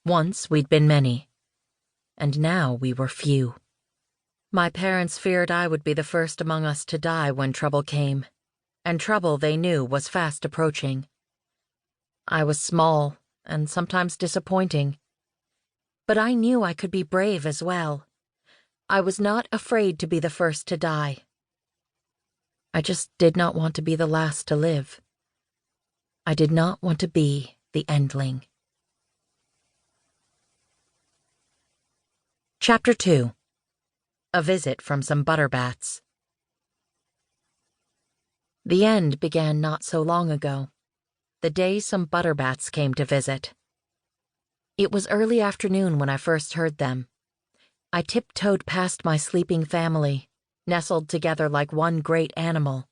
Once we'd been many, and now we were few. My parents feared I would be the first among us to die when trouble came, and trouble they knew was fast approaching. I was small and sometimes disappointing, but I knew I could be brave as well. I was not afraid to be the first to die. I just did not want to be the last to live. I did not want to be the Endling. Chapter 2. A Visit from Some Butterbats. The end began not so long ago, the day some butterbats came to visit. It was early afternoon when I first heard them. I tiptoed past my sleeping family, nestled together like one great animal.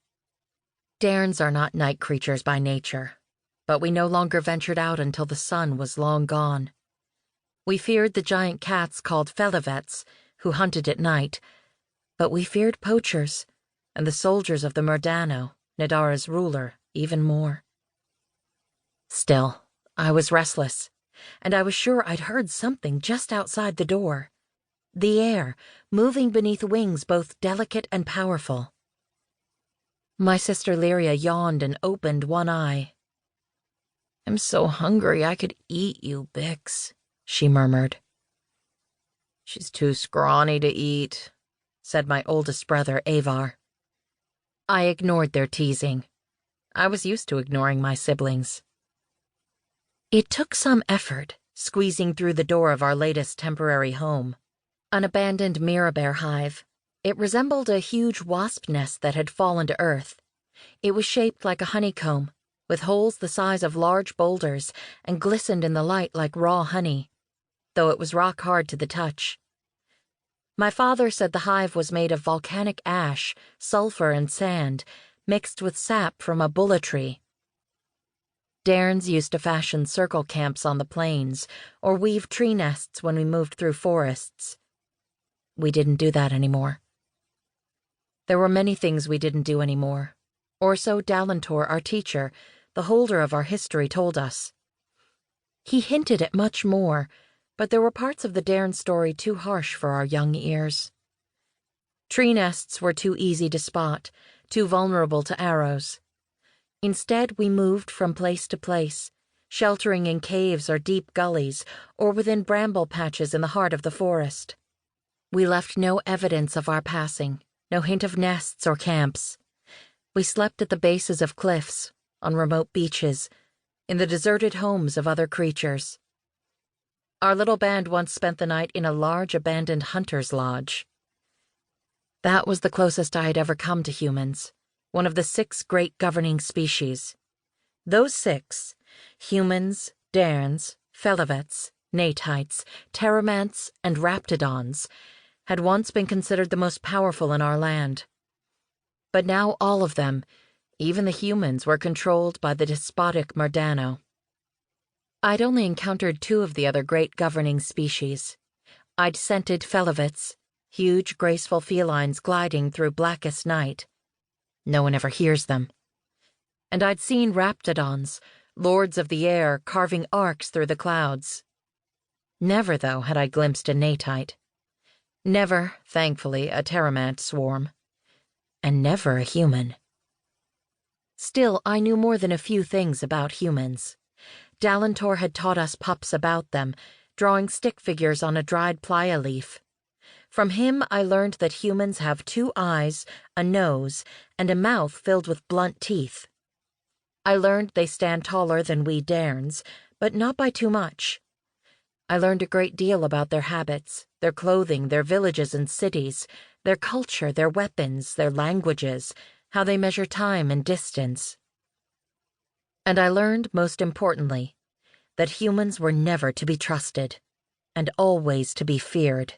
Dairnes are not night creatures by nature, but we no longer ventured out until the sun was long gone. We feared the giant cats called felivets, who hunted at night, but we feared poachers and the soldiers of the Murdano, Nedarra's ruler, even more. Still, I was restless, and I was sure I'd heard something just outside the door. The air, moving beneath wings both delicate and powerful. My sister Lyria yawned and opened one eye. "I'm so hungry I could eat you, Bix," she murmured. "She's too scrawny to eat," said my oldest brother, Avar. I ignored their teasing. I was used to ignoring my siblings. It took some effort, squeezing through the door of our latest temporary home. An abandoned mirabeau hive. It resembled a huge wasp nest that had fallen to earth. It was shaped like a honeycomb, with holes the size of large boulders, and glistened in the light like raw honey, though it was rock hard to the touch. My father said the hive was made of volcanic ash, sulfur, and sand, mixed with sap from a bulla tree. Dairnes used to fashion circle camps on the plains, or weave tree nests when we moved through forests. We didn't do that anymore. There were many things we didn't do anymore, or so Dalantor, our teacher, the holder of our history, told us. He hinted at much more, but there were parts of the dairne story too harsh for our young ears. Tree nests were too easy to spot, too vulnerable to arrows. Instead, we moved from place to place, sheltering in caves or deep gullies, or within bramble patches in the heart of the forest. We left no evidence of our passing, no hint of nests or camps. We slept at the bases of cliffs, on remote beaches, in the deserted homes of other creatures. Our little band once spent the night in a large abandoned hunter's lodge. That was the closest I had ever come to humans, one of the 6 great governing species. Those 6, humans, dairnes, felivets, natites, terramants, and raptidons, had once been considered the most powerful in our land. But now all of them, even the humans, were controlled by the despotic Murdano. I'd only encountered 2 of the other great governing species. I'd scented felivets, huge, graceful felines gliding through blackest night. No one ever hears them. And I'd seen raptidons, lords of the air, carving arcs through the clouds. Never, though, had I glimpsed a natite. Never, thankfully, a terramant swarm. And never a human. Still, I knew more than a few things about humans. Dalantor had taught us pups about them, drawing stick figures on a dried playa leaf. From him I learned that humans have 2 eyes, a nose, and a mouth filled with blunt teeth. I learned they stand taller than we dairnes, but not by too much. I learned a great deal about their habits, their clothing, their villages and cities, their culture, their weapons, their languages, how they measure time and distance. And I learned, most importantly, that humans were never to be trusted, and always to be feared.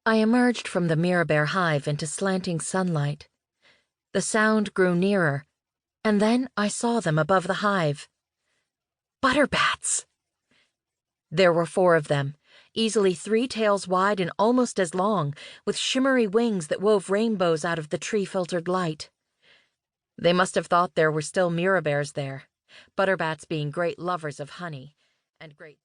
I emerged from the mirabeau hive into slanting sunlight. The sound grew nearer, and then I saw them above the hive. Butterbats! There were 4 of them, easily 3 tails wide and almost as long, with shimmery wings that wove rainbows out of the tree-filtered light. They must have thought there were still mirabeaus there, butterbats being great lovers of honey, and great